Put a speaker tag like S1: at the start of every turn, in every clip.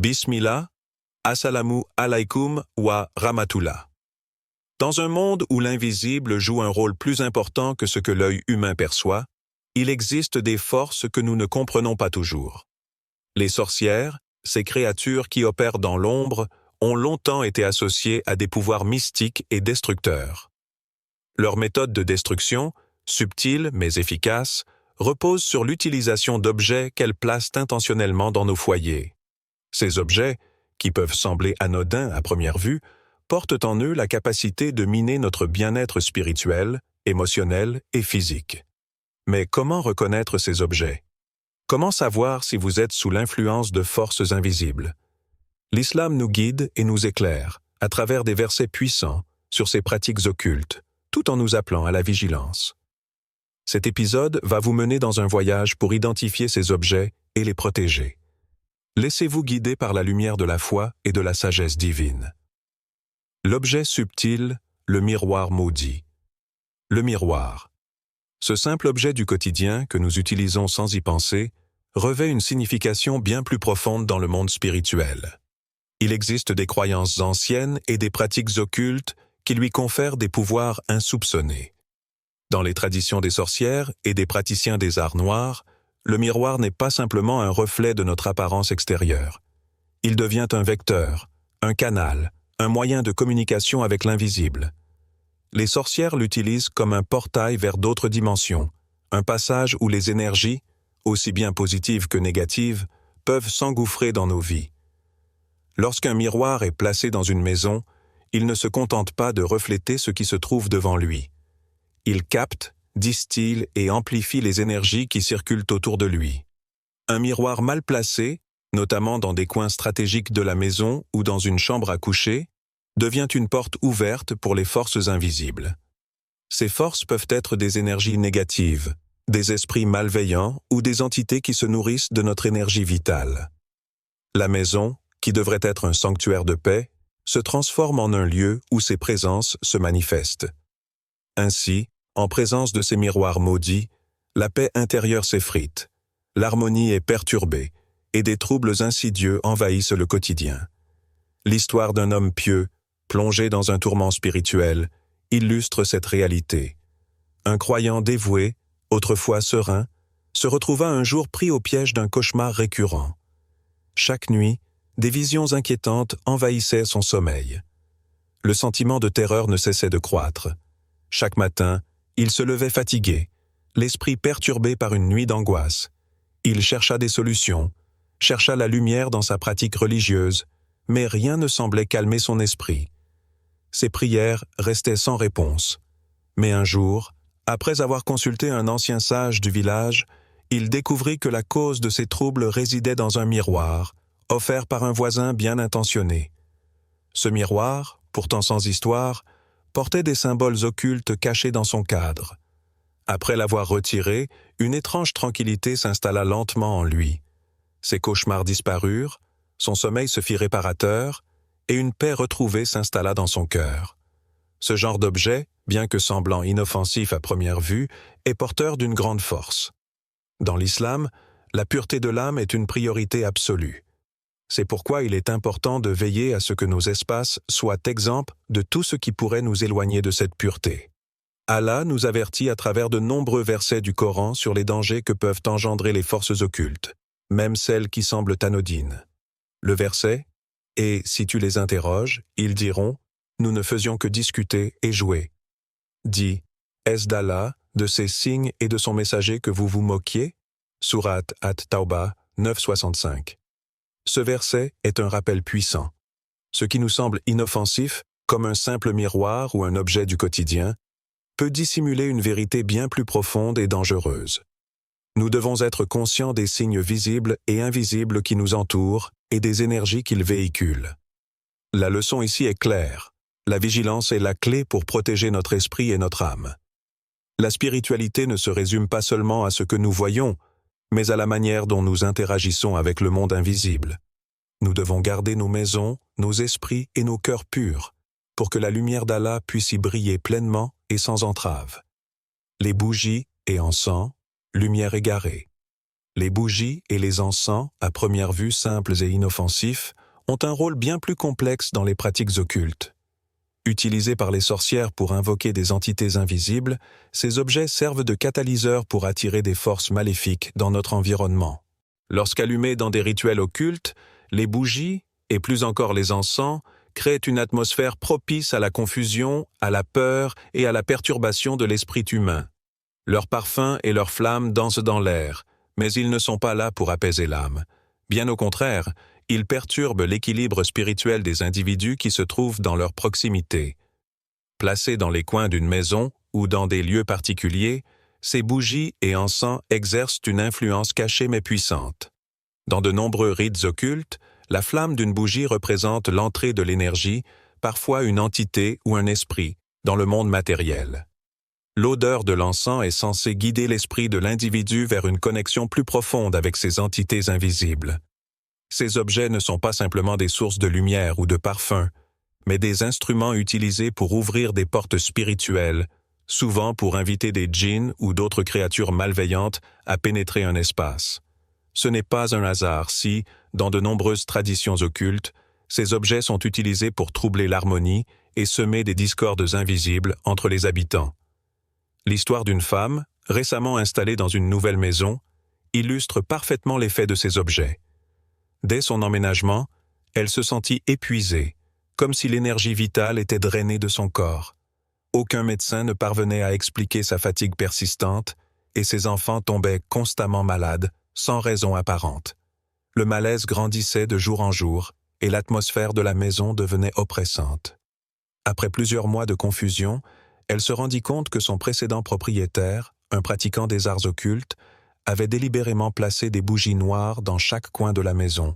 S1: Bismillah, Assalamu alaikum wa rahmatullah. Dans un monde où l'invisible joue un rôle plus important que ce que l'œil humain perçoit, il existe des forces que nous ne comprenons pas toujours. Les sorcières, ces créatures qui opèrent dans l'ombre, ont longtemps été associées à des pouvoirs mystiques et destructeurs. Leur méthode de destruction, subtile mais efficace, repose sur l'utilisation d'objets qu'elles placent intentionnellement dans nos foyers. Ces objets, qui peuvent sembler anodins à première vue, portent en eux la capacité de miner notre bien-être spirituel, émotionnel et physique. Mais comment reconnaître ces objets? Comment savoir si vous êtes sous l'influence de forces invisibles? L'islam nous guide et nous éclaire, à travers des versets puissants, sur ces pratiques occultes, tout en nous appelant à la vigilance. Cet épisode va vous mener dans un voyage pour identifier ces objets et les protéger. Laissez-vous guider par la lumière de la foi et de la sagesse divine. L'objet subtil, le miroir maudit. Le miroir. Ce simple objet du quotidien que nous utilisons sans y penser revêt une signification bien plus profonde dans le monde spirituel. Il existe des croyances anciennes et des pratiques occultes qui lui confèrent des pouvoirs insoupçonnés. Dans les traditions des sorcières et des praticiens des arts noirs, le miroir n'est pas simplement un reflet de notre apparence extérieure. Il devient un vecteur, un canal, un moyen de communication avec l'invisible. Les sorcières l'utilisent comme un portail vers d'autres dimensions, un passage où les énergies, aussi bien positives que négatives, peuvent s'engouffrer dans nos vies. Lorsqu'un miroir est placé dans une maison, il ne se contente pas de refléter ce qui se trouve devant lui. Il capte, distille et amplifie les énergies qui circulent autour de lui. Un miroir mal placé, notamment dans des coins stratégiques de la maison ou dans une chambre à coucher, devient une porte ouverte pour les forces invisibles. Ces forces peuvent être des énergies négatives, des esprits malveillants ou des entités qui se nourrissent de notre énergie vitale. La maison, qui devrait être un sanctuaire de paix, se transforme en un lieu où ces présences se manifestent. Ainsi, en présence de ces miroirs maudits, la paix intérieure s'effrite, l'harmonie est perturbée et des troubles insidieux envahissent le quotidien. L'histoire d'un homme pieux, plongé dans un tourment spirituel, illustre cette réalité. Un croyant dévoué, autrefois serein, se retrouva un jour pris au piège d'un cauchemar récurrent. Chaque nuit, des visions inquiétantes envahissaient son sommeil. Le sentiment de terreur ne cessait de croître. Chaque matin, il se levait fatigué, l'esprit perturbé par une nuit d'angoisse. Il chercha des solutions, chercha la lumière dans sa pratique religieuse, mais rien ne semblait calmer son esprit. Ses prières restaient sans réponse. Mais un jour, après avoir consulté un ancien sage du village, il découvrit que la cause de ses troubles résidait dans un miroir, offert par un voisin bien intentionné. Ce miroir, pourtant sans histoire, portait des symboles occultes cachés dans son cadre. Après l'avoir retiré, une étrange tranquillité s'installa lentement en lui. Ses cauchemars disparurent, son sommeil se fit réparateur, et une paix retrouvée s'installa dans son cœur. Ce genre d'objet, bien que semblant inoffensif à première vue, est porteur d'une grande force. Dans l'islam, la pureté de l'âme est une priorité absolue. C'est pourquoi il est important de veiller à ce que nos espaces soient exempts de tout ce qui pourrait nous éloigner de cette pureté. Allah nous avertit à travers de nombreux versets du Coran sur les dangers que peuvent engendrer les forces occultes, même celles qui semblent anodines. Le verset « Et si tu les interroges, ils diront « Nous ne faisions que discuter et jouer » dit « Est-ce d'Allah, de ses signes et de son messager que vous vous moquiez » Sourate At-Tawbah 9,65. Ce verset est un rappel puissant. Ce qui nous semble inoffensif, comme un simple miroir ou un objet du quotidien, peut dissimuler une vérité bien plus profonde et dangereuse. Nous devons être conscients des signes visibles et invisibles qui nous entourent et des énergies qu'ils véhiculent. La leçon ici est claire. La vigilance est la clé pour protéger notre esprit et notre âme. La spiritualité ne se résume pas seulement à ce que nous voyons, mais à la manière dont nous interagissons avec le monde invisible. Nous devons garder nos maisons, nos esprits et nos cœurs purs, pour que la lumière d'Allah puisse y briller pleinement et sans entrave. Les bougies et encens, lumière égarée. Les bougies et les encens, à première vue simples et inoffensifs, ont un rôle bien plus complexe dans les pratiques occultes. Utilisés par les sorcières pour invoquer des entités invisibles, ces objets servent de catalyseurs pour attirer des forces maléfiques dans notre environnement. Lorsqu'allumés dans des rituels occultes, les bougies, et plus encore les encens, créent une atmosphère propice à la confusion, à la peur et à la perturbation de l'esprit humain. Leurs parfums et leurs flammes dansent dans l'air, mais ils ne sont pas là pour apaiser l'âme. Bien au contraire, ils perturbent l'équilibre spirituel des individus qui se trouvent dans leur proximité. Placés dans les coins d'une maison ou dans des lieux particuliers, ces bougies et encens exercent une influence cachée mais puissante. Dans de nombreux rites occultes, la flamme d'une bougie représente l'entrée de l'énergie, parfois une entité ou un esprit, dans le monde matériel. L'odeur de l'encens est censée guider l'esprit de l'individu vers une connexion plus profonde avec ces entités invisibles. Ces objets ne sont pas simplement des sources de lumière ou de parfum, mais des instruments utilisés pour ouvrir des portes spirituelles, souvent pour inviter des djinns ou d'autres créatures malveillantes à pénétrer un espace. Ce n'est pas un hasard si, dans de nombreuses traditions occultes, ces objets sont utilisés pour troubler l'harmonie et semer des discordes invisibles entre les habitants. L'histoire d'une femme, récemment installée dans une nouvelle maison, illustre parfaitement l'effet de ces objets. Dès son emménagement, elle se sentit épuisée, comme si l'énergie vitale était drainée de son corps. Aucun médecin ne parvenait à expliquer sa fatigue persistante et ses enfants tombaient constamment malades, sans raison apparente. Le malaise grandissait de jour en jour et l'atmosphère de la maison devenait oppressante. Après plusieurs mois de confusion, elle se rendit compte que son précédent propriétaire, un pratiquant des arts occultes, avait délibérément placé des bougies noires dans chaque coin de la maison.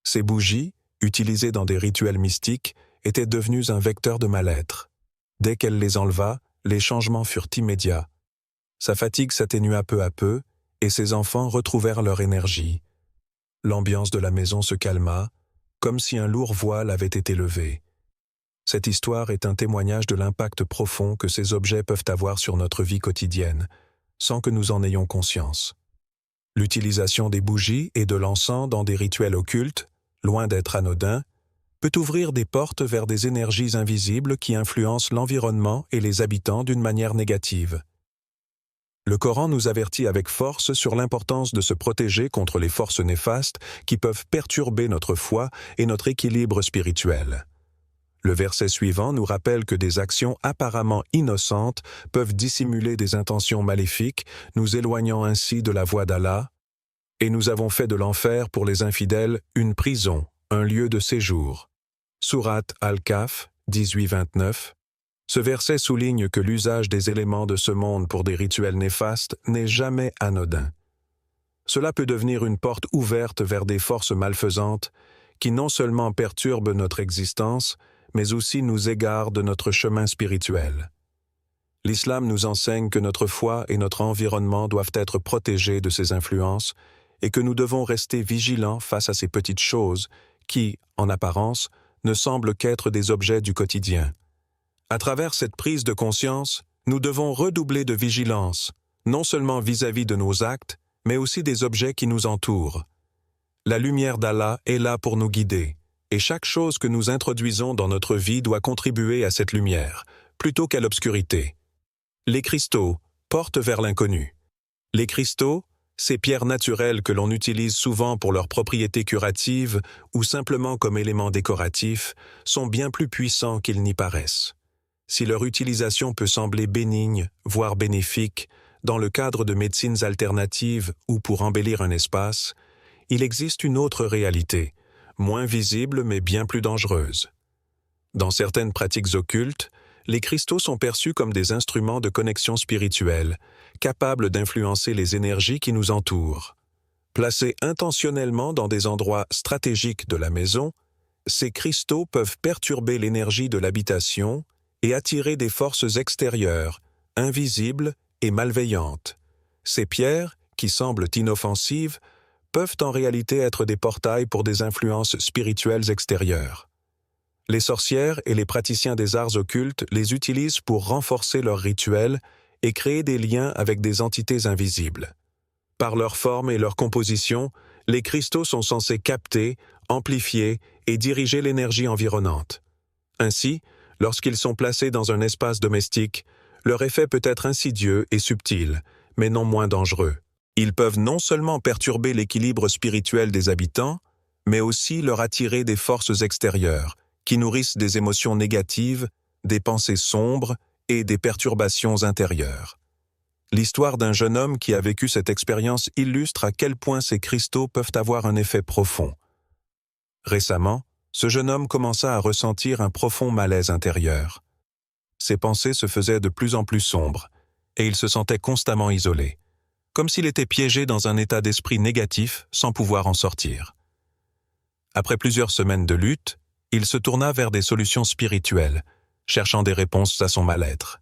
S1: Ces bougies, utilisées dans des rituels mystiques, étaient devenues un vecteur de mal-être. Dès qu'elle les enleva, les changements furent immédiats. Sa fatigue s'atténua peu à peu, et ses enfants retrouvèrent leur énergie. L'ambiance de la maison se calma, comme si un lourd voile avait été levé. Cette histoire est un témoignage de l'impact profond que ces objets peuvent avoir sur notre vie quotidienne, sans que nous en ayons conscience. L'utilisation des bougies et de l'encens dans des rituels occultes, loin d'être anodin, peut ouvrir des portes vers des énergies invisibles qui influencent l'environnement et les habitants d'une manière négative. Le Coran nous avertit avec force sur l'importance de se protéger contre les forces néfastes qui peuvent perturber notre foi et notre équilibre spirituel. Le verset suivant nous rappelle que des actions apparemment innocentes peuvent dissimuler des intentions maléfiques, nous éloignant ainsi de la voie d'Allah, et nous avons fait de l'enfer pour les infidèles une prison, un lieu de séjour. Sourate Al-Kahf, 18-29. Ce verset souligne que l'usage des éléments de ce monde pour des rituels néfastes n'est jamais anodin. Cela peut devenir une porte ouverte vers des forces malfaisantes qui non seulement perturbent notre existence, mais aussi nous égarent de notre chemin spirituel. L'islam nous enseigne que notre foi et notre environnement doivent être protégés de ces influences et que nous devons rester vigilants face à ces petites choses qui, en apparence, ne semblent qu'être des objets du quotidien. À travers cette prise de conscience, nous devons redoubler de vigilance, non seulement vis-à-vis de nos actes, mais aussi des objets qui nous entourent. La lumière d'Allah est là pour nous guider, et chaque chose que nous introduisons dans notre vie doit contribuer à cette lumière, plutôt qu'à l'obscurité. Les cristaux portent vers l'inconnu. Les cristaux, ces pierres naturelles que l'on utilise souvent pour leurs propriétés curatives ou simplement comme éléments décoratifs, sont bien plus puissants qu'ils n'y paraissent. Si leur utilisation peut sembler bénigne, voire bénéfique, dans le cadre de médecines alternatives ou pour embellir un espace, il existe une autre réalité, moins visible mais bien plus dangereuse. Dans certaines pratiques occultes, les cristaux sont perçus comme des instruments de connexion spirituelle, capables d'influencer les énergies qui nous entourent. Placés intentionnellement dans des endroits stratégiques de la maison, ces cristaux peuvent perturber l'énergie de l'habitation et attirer des forces extérieures, invisibles et malveillantes. Ces pierres, qui semblent inoffensives, peuvent en réalité être des portails pour des influences spirituelles extérieures. Les sorcières et les praticiens des arts occultes les utilisent pour renforcer leurs rituels et créer des liens avec des entités invisibles. Par leur forme et leur composition, les cristaux sont censés capter, amplifier et diriger l'énergie environnante. Ainsi, lorsqu'ils sont placés dans un espace domestique, leur effet peut être insidieux et subtil, mais non moins dangereux. Ils peuvent non seulement perturber l'équilibre spirituel des habitants, mais aussi leur attirer des forces extérieures, qui nourrissent des émotions négatives, des pensées sombres et des perturbations intérieures. L'histoire d'un jeune homme qui a vécu cette expérience illustre à quel point ces cristaux peuvent avoir un effet profond. Récemment, ce jeune homme commença à ressentir un profond malaise intérieur. Ses pensées se faisaient de plus en plus sombres, et il se sentait constamment isolé, comme s'il était piégé dans un état d'esprit négatif sans pouvoir en sortir. Après plusieurs semaines de lutte, il se tourna vers des solutions spirituelles, cherchant des réponses à son mal-être.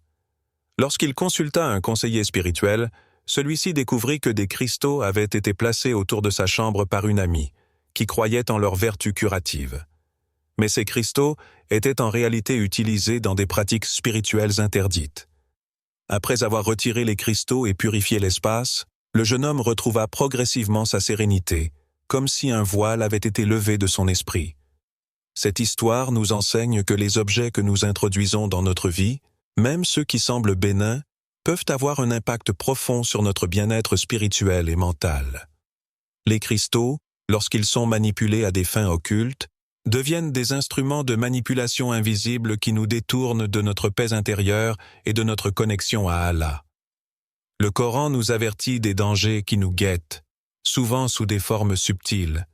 S1: Lorsqu'il consulta un conseiller spirituel, celui-ci découvrit que des cristaux avaient été placés autour de sa chambre par une amie, qui croyait en leur vertu curative. Mais ces cristaux étaient en réalité utilisés dans des pratiques spirituelles interdites. Après avoir retiré les cristaux et purifié l'espace, le jeune homme retrouva progressivement sa sérénité, comme si un voile avait été levé de son esprit. Cette histoire nous enseigne que les objets que nous introduisons dans notre vie, même ceux qui semblent bénins, peuvent avoir un impact profond sur notre bien-être spirituel et mental. Les cristaux, lorsqu'ils sont manipulés à des fins occultes, deviennent des instruments de manipulation invisibles qui nous détournent de notre paix intérieure et de notre connexion à Allah. Le Coran nous avertit des dangers qui nous guettent, souvent sous des formes subtiles.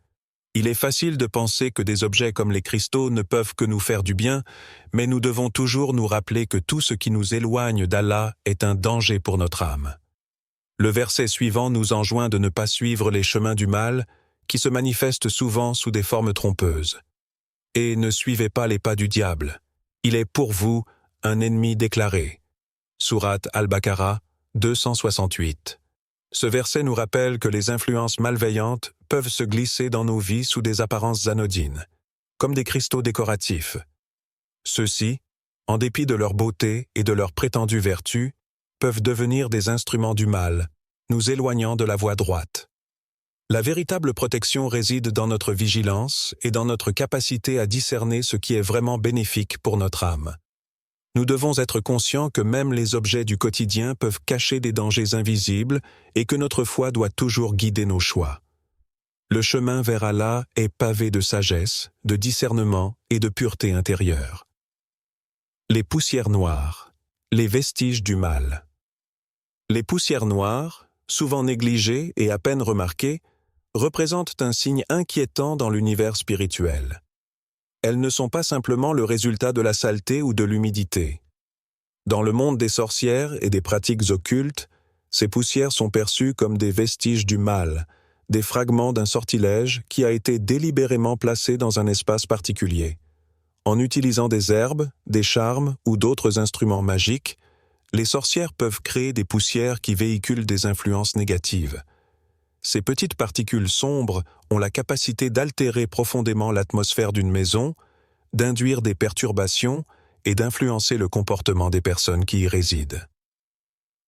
S1: Il est facile de penser que des objets comme les cristaux ne peuvent que nous faire du bien, mais nous devons toujours nous rappeler que tout ce qui nous éloigne d'Allah est un danger pour notre âme. Le verset suivant nous enjoint de ne pas suivre les chemins du mal, qui se manifestent souvent sous des formes trompeuses. Et ne suivez pas les pas du diable. Il est pour vous un ennemi déclaré. Sourate Al-Baqarah 268. Ce verset nous rappelle que les influences malveillantes peuvent se glisser dans nos vies sous des apparences anodines, comme des cristaux décoratifs. Ceux-ci, en dépit de leur beauté et de leur prétendue vertu, peuvent devenir des instruments du mal, nous éloignant de la voie droite. La véritable protection réside dans notre vigilance et dans notre capacité à discerner ce qui est vraiment bénéfique pour notre âme. Nous devons être conscients que même les objets du quotidien peuvent cacher des dangers invisibles et que notre foi doit toujours guider nos choix. Le chemin vers Allah est pavé de sagesse, de discernement et de pureté intérieure. Les poussières noires, les vestiges du mal. Les poussières noires, souvent négligées et à peine remarquées, représentent un signe inquiétant dans l'univers spirituel. Elles ne sont pas simplement le résultat de la saleté ou de l'humidité. Dans le monde des sorcières et des pratiques occultes, ces poussières sont perçues comme des vestiges du mal, des fragments d'un sortilège qui a été délibérément placé dans un espace particulier. En utilisant des herbes, des charmes ou d'autres instruments magiques, les sorcières peuvent créer des poussières qui véhiculent des influences négatives. Ces petites particules sombres ont la capacité d'altérer profondément l'atmosphère d'une maison, d'induire des perturbations et d'influencer le comportement des personnes qui y résident.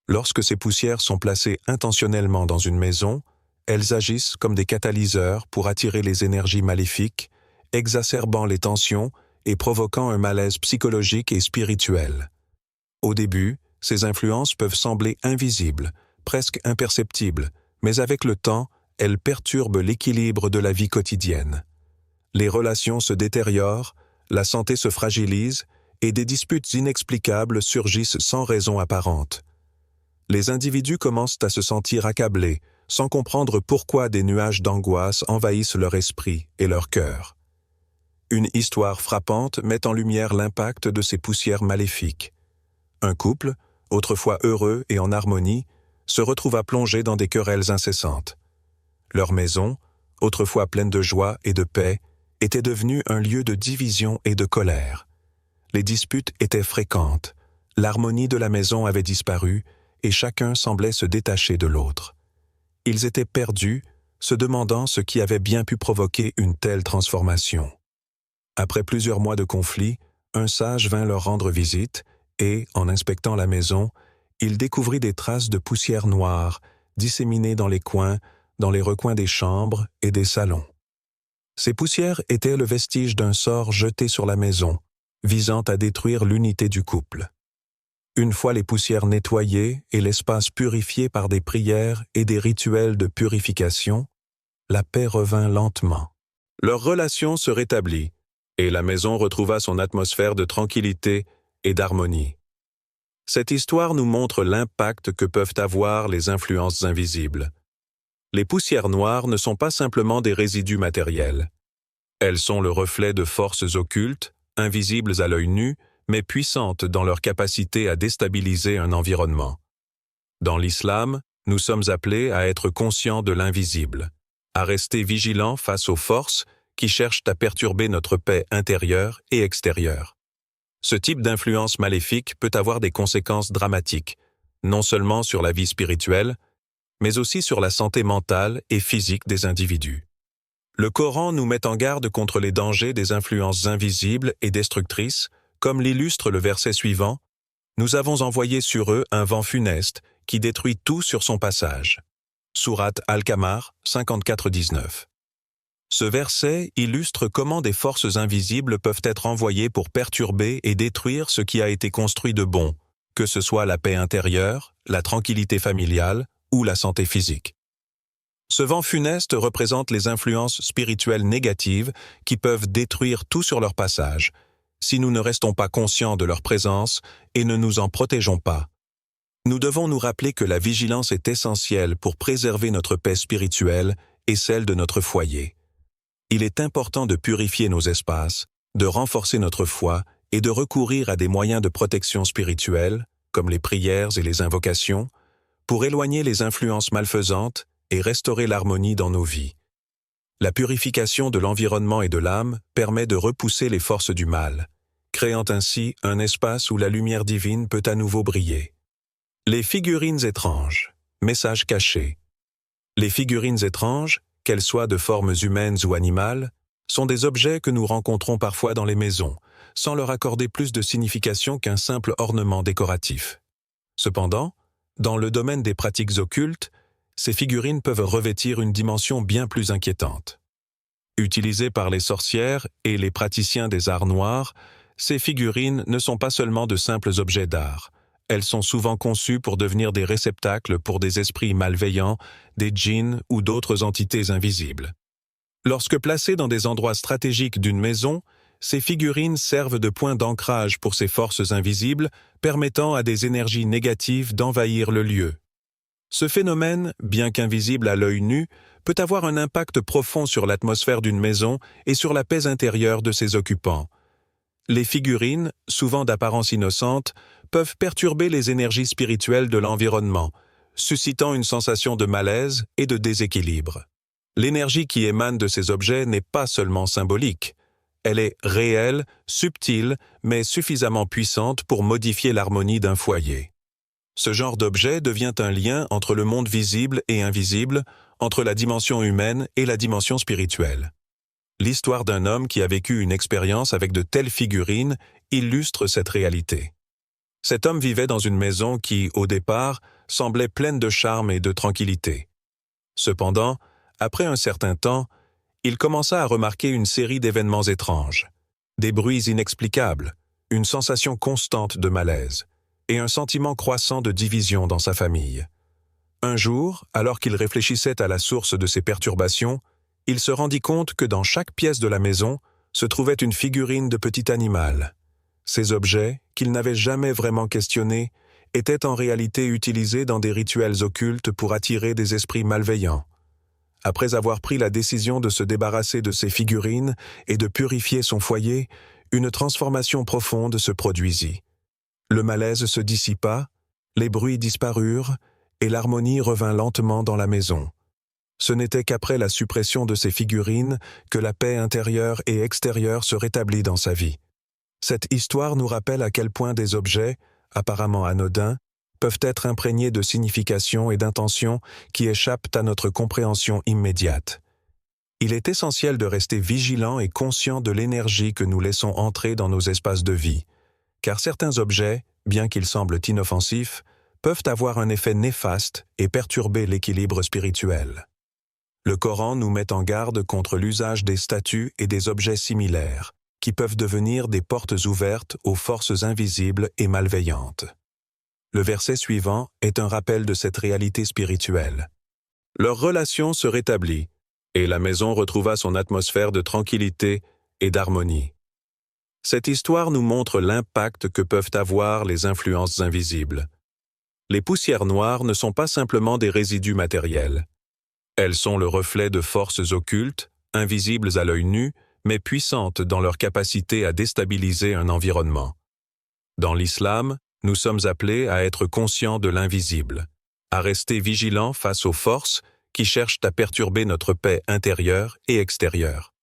S1: Lorsque ces poussières sont placées intentionnellement dans une maison, elles agissent comme des catalyseurs pour attirer les énergies maléfiques, exacerbant les tensions et provoquant un malaise psychologique et spirituel. Au début, ces influences peuvent sembler invisibles, presque imperceptibles, mais avec le temps, elles perturbent l'équilibre de la vie quotidienne. Les relations se détériorent, la santé se fragilise et des disputes inexplicables surgissent sans raison apparente. Les individus commencent à se sentir accablés, sans comprendre pourquoi des nuages d'angoisse envahissent leur esprit et leur cœur. Une histoire frappante met en lumière l'impact de ces poussières maléfiques. Un couple, autrefois heureux et en harmonie, se retrouva plongé dans des querelles incessantes. Leur maison, autrefois pleine de joie et de paix, était devenue un lieu de division et de colère. Les disputes étaient fréquentes, l'harmonie de la maison avait disparu et chacun semblait se détacher de l'autre. Ils étaient perdus, se demandant ce qui avait bien pu provoquer une telle transformation. Après plusieurs mois de conflit, un sage vint leur rendre visite et, en inspectant la maison, il découvrit des traces de poussière noire, disséminées dans les coins, dans les recoins des chambres et des salons. Ces poussières étaient le vestige d'un sort jeté sur la maison, visant à détruire l'unité du couple. Une fois les poussières nettoyées et l'espace purifié par des prières et des rituels de purification, la paix revint lentement. Leur relation se rétablit, et la maison retrouva son atmosphère de tranquillité et d'harmonie. Cette histoire nous montre l'impact que peuvent avoir les influences invisibles. Les poussières noires ne sont pas simplement des résidus matériels. Elles sont le reflet de forces occultes, invisibles à l'œil nu, mais puissantes dans leur capacité à déstabiliser un environnement. Dans l'islam, nous sommes appelés à être conscients de l'invisible, à rester vigilants face aux forces qui cherchent à perturber notre paix intérieure et extérieure. Ce type d'influence maléfique peut avoir des conséquences dramatiques, non seulement sur la vie spirituelle, mais aussi sur la santé mentale et physique des individus. Le Coran nous met en garde contre les dangers des influences invisibles et destructrices, comme l'illustre le verset suivant, « Nous avons envoyé sur eux un vent funeste qui détruit tout sur son passage. » Sourate Al-Qamar 54-19. Ce verset illustre comment des forces invisibles peuvent être envoyées pour perturber et détruire ce qui a été construit de bon, que ce soit la paix intérieure, la tranquillité familiale ou la santé physique. Ce vent funeste représente les influences spirituelles négatives qui peuvent détruire tout sur leur passage, si nous ne restons pas conscients de leur présence et ne nous en protégeons pas. Nous devons nous rappeler que la vigilance est essentielle pour préserver notre paix spirituelle et celle de notre foyer. Il est important de purifier nos espaces, de renforcer notre foi et de recourir à des moyens de protection spirituelle, comme les prières et les invocations, pour éloigner les influences malfaisantes et restaurer l'harmonie dans nos vies. La purification de l'environnement et de l'âme permet de repousser les forces du mal, créant ainsi un espace où la lumière divine peut à nouveau briller. Les figurines étranges, messages cachés. Les figurines étranges, qu'elles soient de formes humaines ou animales, sont des objets que nous rencontrons parfois dans les maisons, sans leur accorder plus de signification qu'un simple ornement décoratif. Cependant, dans le domaine des pratiques occultes, ces figurines peuvent revêtir une dimension bien plus inquiétante. Utilisées par les sorcières et les praticiens des arts noirs, ces figurines ne sont pas seulement de simples objets d'art. Elles sont souvent conçues pour devenir des réceptacles pour des esprits malveillants, des djinns ou d'autres entités invisibles. Lorsque placées dans des endroits stratégiques d'une maison, ces figurines servent de point d'ancrage pour ces forces invisibles, permettant à des énergies négatives d'envahir le lieu. Ce phénomène, bien qu'invisible à l'œil nu, peut avoir un impact profond sur l'atmosphère d'une maison et sur la paix intérieure de ses occupants. Les figurines, souvent d'apparence innocente, peuvent perturber les énergies spirituelles de l'environnement, suscitant une sensation de malaise et de déséquilibre. L'énergie qui émane de ces objets n'est pas seulement symbolique. Elle est réelle, subtile, mais suffisamment puissante pour modifier l'harmonie d'un foyer. Ce genre d'objet devient un lien entre le monde visible et invisible, entre la dimension humaine et la dimension spirituelle. L'histoire d'un homme qui a vécu une expérience avec de telles figurines illustre cette réalité. Cet homme vivait dans une maison qui, au départ, semblait pleine de charme et de tranquillité. Cependant, après un certain temps, il commença à remarquer une série d'événements étranges, des bruits inexplicables, une sensation constante de malaise et un sentiment croissant de division dans sa famille. Un jour, alors qu'il réfléchissait à la source de ces perturbations, il se rendit compte que dans chaque pièce de la maison se trouvait une figurine de petit animal. Ces objets, qu'il n'avait jamais vraiment questionnés, étaient en réalité utilisés dans des rituels occultes pour attirer des esprits malveillants. Après avoir pris la décision de se débarrasser de ces figurines et de purifier son foyer, une transformation profonde se produisit. Le malaise se dissipa, les bruits disparurent et l'harmonie revint lentement dans la maison. Ce n'était qu'après la suppression de ces figurines que la paix intérieure et extérieure se rétablit dans sa vie. Cette histoire nous rappelle à quel point des objets, apparemment anodins, peuvent être imprégnés de signification et d'intention qui échappent à notre compréhension immédiate. Il est essentiel de rester vigilant et conscient de l'énergie que nous laissons entrer dans nos espaces de vie, car certains objets, bien qu'ils semblent inoffensifs, peuvent avoir un effet néfaste et perturber l'équilibre spirituel. Le Coran nous met en garde contre l'usage des statues et des objets similaires, qui peuvent devenir des portes ouvertes aux forces invisibles et malveillantes. Le verset suivant est un rappel de cette réalité spirituelle. Leur relation se rétablit, et la maison retrouva son atmosphère de tranquillité et d'harmonie. Cette histoire nous montre l'impact que peuvent avoir les influences invisibles. Les poussières noires ne sont pas simplement des résidus matériels. Elles sont le reflet de forces occultes, invisibles à l'œil nu, mais puissantes dans leur capacité à déstabiliser un environnement. Dans l'islam, nous sommes appelés à être conscients de l'invisible, à rester vigilants face aux forces qui cherchent à perturber notre paix intérieure et extérieure.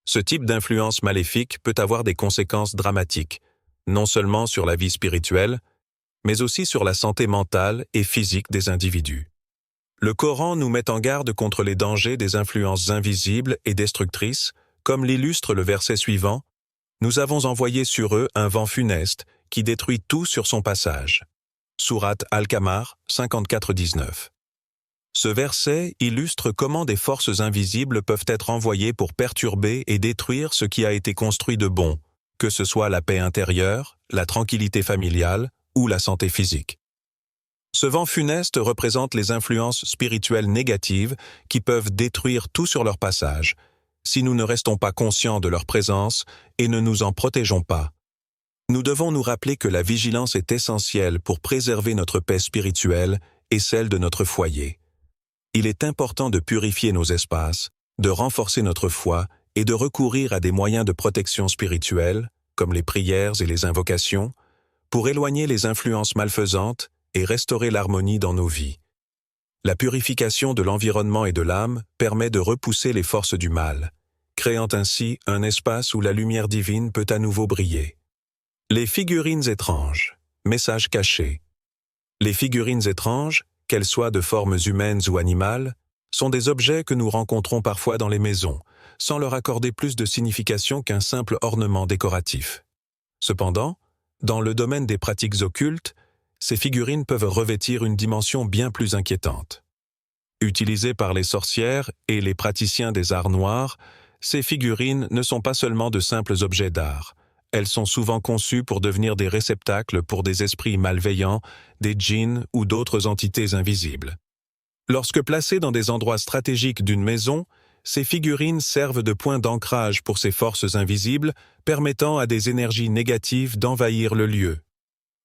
S1: Ce type d'influence maléfique peut avoir des conséquences dramatiques, non seulement sur la vie spirituelle, mais aussi sur la santé mentale et physique des individus. Le Coran nous met en garde contre les dangers des influences invisibles et destructrices, comme l'illustre le verset suivant, « Nous avons envoyé sur eux un vent funeste qui détruit tout sur son passage. » Sourate Al-Qamar 54-19. Ce verset illustre comment des forces invisibles peuvent être envoyées pour perturber et détruire ce qui a été construit de bon, que ce soit la paix intérieure, la tranquillité familiale ou la santé physique. Ce vent funeste représente les influences spirituelles négatives qui peuvent détruire tout sur leur passage, si nous ne restons pas conscients de leur présence et ne nous en protégeons pas. Nous devons nous rappeler que la vigilance est essentielle pour préserver notre paix spirituelle et celle de notre foyer. Il est important de purifier nos espaces, de renforcer notre foi et de recourir à des moyens de protection spirituelle, comme les prières et les invocations, pour éloigner les influences malfaisantes et restaurer l'harmonie dans nos vies. La purification de l'environnement et de l'âme permet de repousser les forces du mal, créant ainsi un espace où la lumière divine peut à nouveau briller. Les figurines étranges, messages cachés. Les figurines étranges, qu'elles soient de formes humaines ou animales, sont des objets que nous rencontrons parfois dans les maisons, sans leur accorder plus de signification qu'un simple ornement décoratif. Cependant, dans le domaine des pratiques occultes, ces figurines peuvent revêtir une dimension bien plus inquiétante. Utilisées par les sorcières et les praticiens des arts noirs, ces figurines ne sont pas seulement de simples objets d'art. Elles sont souvent conçues pour devenir des réceptacles pour des esprits malveillants, des djinns ou d'autres entités invisibles. Lorsque placées dans des endroits stratégiques d'une maison, ces figurines servent de point d'ancrage pour ces forces invisibles, permettant à des énergies négatives d'envahir le lieu.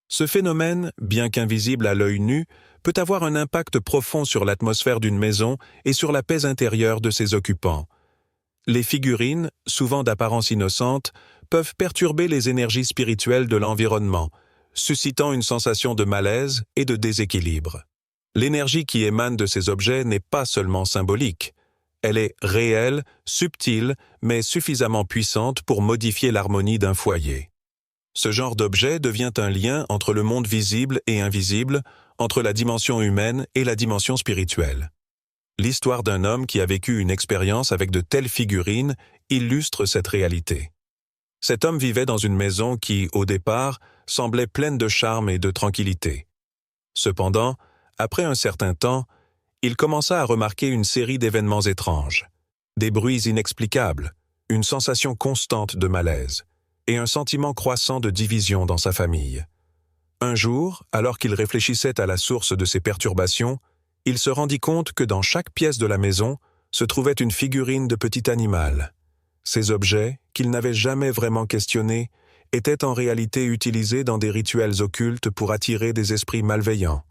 S1: Ce phénomène, bien qu'invisible à l'œil nu, peut avoir un impact profond sur l'atmosphère d'une maison et sur la paix intérieure de ses occupants. Les figurines, souvent d'apparence innocente, peuvent perturber les énergies spirituelles de l'environnement, suscitant une sensation de malaise et de déséquilibre. L'énergie qui émane de ces objets n'est pas seulement symbolique. Elle est réelle, subtile, mais suffisamment puissante pour modifier l'harmonie d'un foyer. Ce genre d'objet devient un lien entre le monde visible et invisible, entre la dimension humaine et la dimension spirituelle. L'histoire d'un homme qui a vécu une expérience avec de telles figurines illustre cette réalité. Cet homme vivait dans une maison qui, au départ, semblait pleine de charme et de tranquillité. Cependant, après un certain temps, il commença à remarquer une série d'événements étranges, des bruits inexplicables, une sensation constante de malaise, et un sentiment croissant de division dans sa famille. Un jour, alors qu'il réfléchissait à la source de ces perturbations, il se rendit compte que dans chaque pièce de la maison se trouvait une figurine de petit animal. Ces objets, qu'il n'avait jamais vraiment questionnés, étaient en réalité utilisés dans des rituels occultes pour attirer des esprits malveillants.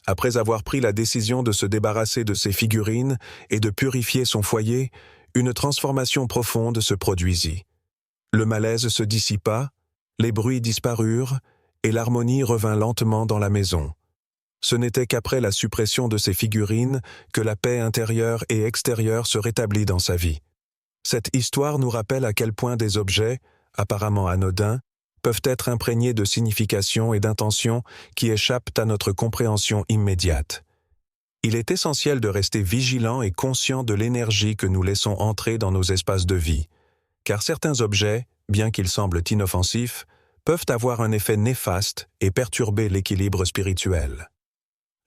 S1: Après avoir pris la décision de se débarrasser de ces figurines et de purifier son foyer, une transformation profonde se produisit. Le malaise se dissipa, les bruits disparurent, et l'harmonie revint lentement dans la maison. Ce n'était qu'après la suppression de ces figurines que la paix intérieure et extérieure se rétablit dans sa vie. Cette histoire nous rappelle à quel point des objets, apparemment anodins, peuvent être imprégnés de signification et d'intention qui échappent à notre compréhension immédiate. Il est essentiel de rester vigilant et conscient de l'énergie que nous laissons entrer dans nos espaces de vie, car certains objets, bien qu'ils semblent inoffensifs, peuvent avoir un effet néfaste et perturber l'équilibre spirituel.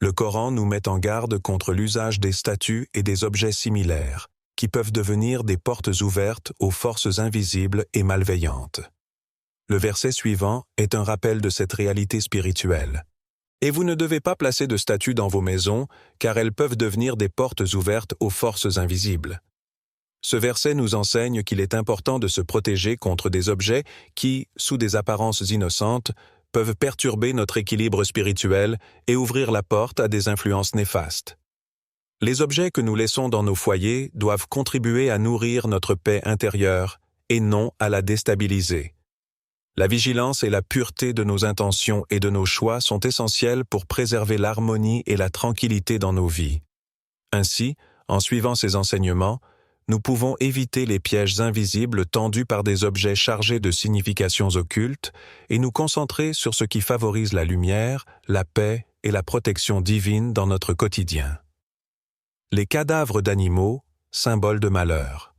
S1: Le Coran nous met en garde contre l'usage des statues et des objets similaires, qui peuvent devenir des portes ouvertes aux forces invisibles et malveillantes. Le verset suivant est un rappel de cette réalité spirituelle. Et vous ne devez pas placer de statues dans vos maisons, car elles peuvent devenir des portes ouvertes aux forces invisibles. Ce verset nous enseigne qu'il est important de se protéger contre des objets qui, sous des apparences innocentes, peuvent perturber notre équilibre spirituel et ouvrir la porte à des influences néfastes. Les objets que nous laissons dans nos foyers doivent contribuer à nourrir notre paix intérieure et non à la déstabiliser. La vigilance et la pureté de nos intentions et de nos choix sont essentielles pour préserver l'harmonie et la tranquillité dans nos vies. Ainsi, en suivant ces enseignements, nous pouvons éviter les pièges invisibles tendus par des objets chargés de significations occultes et nous concentrer sur ce qui favorise la lumière, la paix et la protection divine dans notre quotidien. Les cadavres d'animaux, symboles de malheur.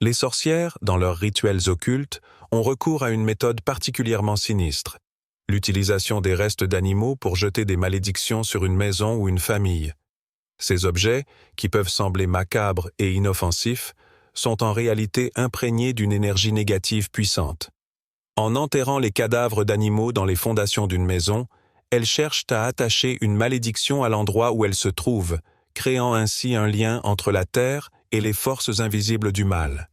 S1: Les sorcières, dans leurs rituels occultes, ont recours à une méthode particulièrement sinistre, l'utilisation des restes d'animaux pour jeter des malédictions sur une maison ou une famille. Ces objets, qui peuvent sembler macabres et inoffensifs, sont en réalité imprégnés d'une énergie négative puissante. En enterrant les cadavres d'animaux dans les fondations d'une maison, elles cherchent à attacher une malédiction à l'endroit où elles se trouvent, créant ainsi un lien entre la terre et les forces invisibles du mal.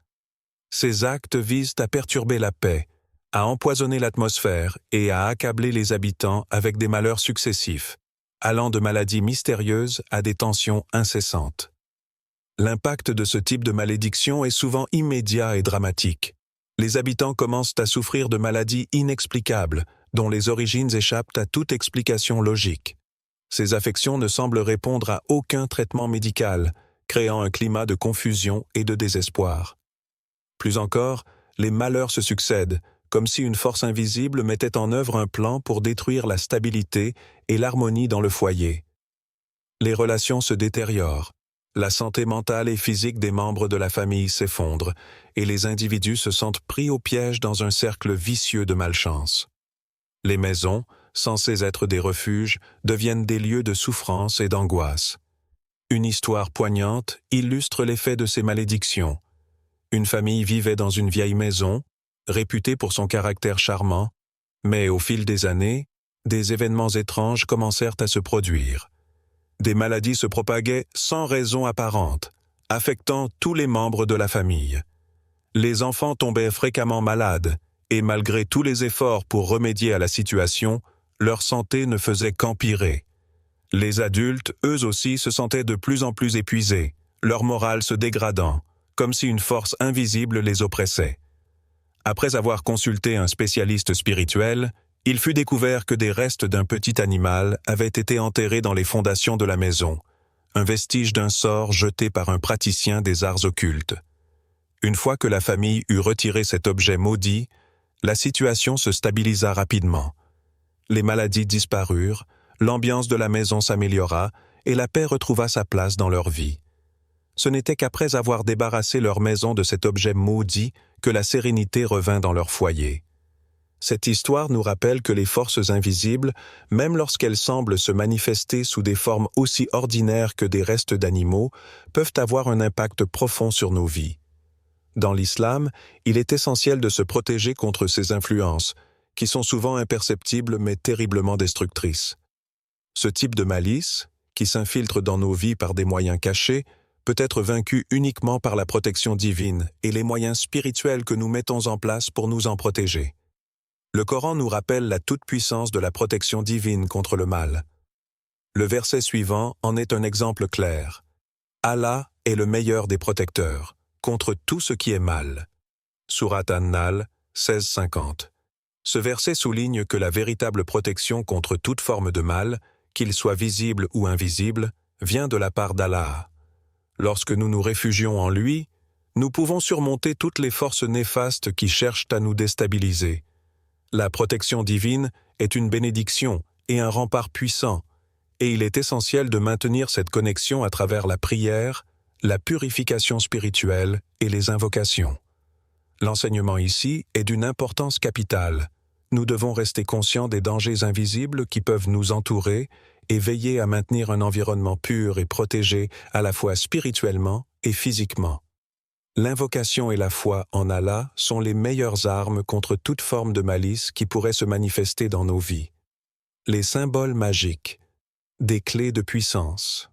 S1: Ces actes visent à perturber la paix, à empoisonner l'atmosphère et à accabler les habitants avec des malheurs successifs, allant de maladies mystérieuses à des tensions incessantes. L'impact de ce type de malédiction est souvent immédiat et dramatique. Les habitants commencent à souffrir de maladies inexplicables, dont les origines échappent à toute explication logique. Ces affections ne semblent répondre à aucun traitement médical, créant un climat de confusion et de désespoir. Plus encore, les malheurs se succèdent, comme si une force invisible mettait en œuvre un plan pour détruire la stabilité et l'harmonie dans le foyer. Les relations se détériorent, la santé mentale et physique des membres de la famille s'effondre, et les individus se sentent pris au piège dans un cercle vicieux de malchance. Les maisons, censées être des refuges, deviennent des lieux de souffrance et d'angoisse. Une histoire poignante illustre l'effet de ces malédictions. Une famille vivait dans une vieille maison, réputée pour son caractère charmant, mais au fil des années, des événements étranges commencèrent à se produire. Des maladies se propagaient sans raison apparente, affectant tous les membres de la famille. Les enfants tombaient fréquemment malades, et malgré tous les efforts pour remédier à la situation, leur santé ne faisait qu'empirer. Les adultes, eux aussi, se sentaient de plus en plus épuisés, leur morale se dégradant, comme si une force invisible les oppressait. Après avoir consulté un spécialiste spirituel, il fut découvert que des restes d'un petit animal avaient été enterrés dans les fondations de la maison, un vestige d'un sort jeté par un praticien des arts occultes. Une fois que la famille eut retiré cet objet maudit, la situation se stabilisa rapidement. Les maladies disparurent, l'ambiance de la maison s'améliora et la paix retrouva sa place dans leur vie. Ce n'était qu'après avoir débarrassé leur maison de cet objet maudit que la sérénité revint dans leur foyer. Cette histoire nous rappelle que les forces invisibles, même lorsqu'elles semblent se manifester sous des formes aussi ordinaires que des restes d'animaux, peuvent avoir un impact profond sur nos vies. Dans l'islam, il est essentiel de se protéger contre ces influences, qui sont souvent imperceptibles mais terriblement destructrices. Ce type de malice, qui s'infiltre dans nos vies par des moyens cachés, peut être vaincu uniquement par la protection divine et les moyens spirituels que nous mettons en place pour nous en protéger. Le Coran nous rappelle la toute-puissance de la protection divine contre le mal. Le verset suivant en est un exemple clair. Allah est le meilleur des protecteurs, contre tout ce qui est mal. Sourate An-Nahl, 16-50. Ce verset souligne que la véritable protection contre toute forme de mal, qu'il soit visible ou invisible, vient de la part d'Allah. Lorsque nous nous réfugions en lui, nous pouvons surmonter toutes les forces néfastes qui cherchent à nous déstabiliser. La protection divine est une bénédiction et un rempart puissant, et il est essentiel de maintenir cette connexion à travers la prière, la purification spirituelle et les invocations. L'enseignement ici est d'une importance capitale. Nous devons rester conscients des dangers invisibles qui peuvent nous entourer et veiller à maintenir un environnement pur et protégé à la fois spirituellement et physiquement. L'invocation et la foi en Allah sont les meilleures armes contre toute forme de malice qui pourrait se manifester dans nos vies. Les symboles magiques, des clés de puissance.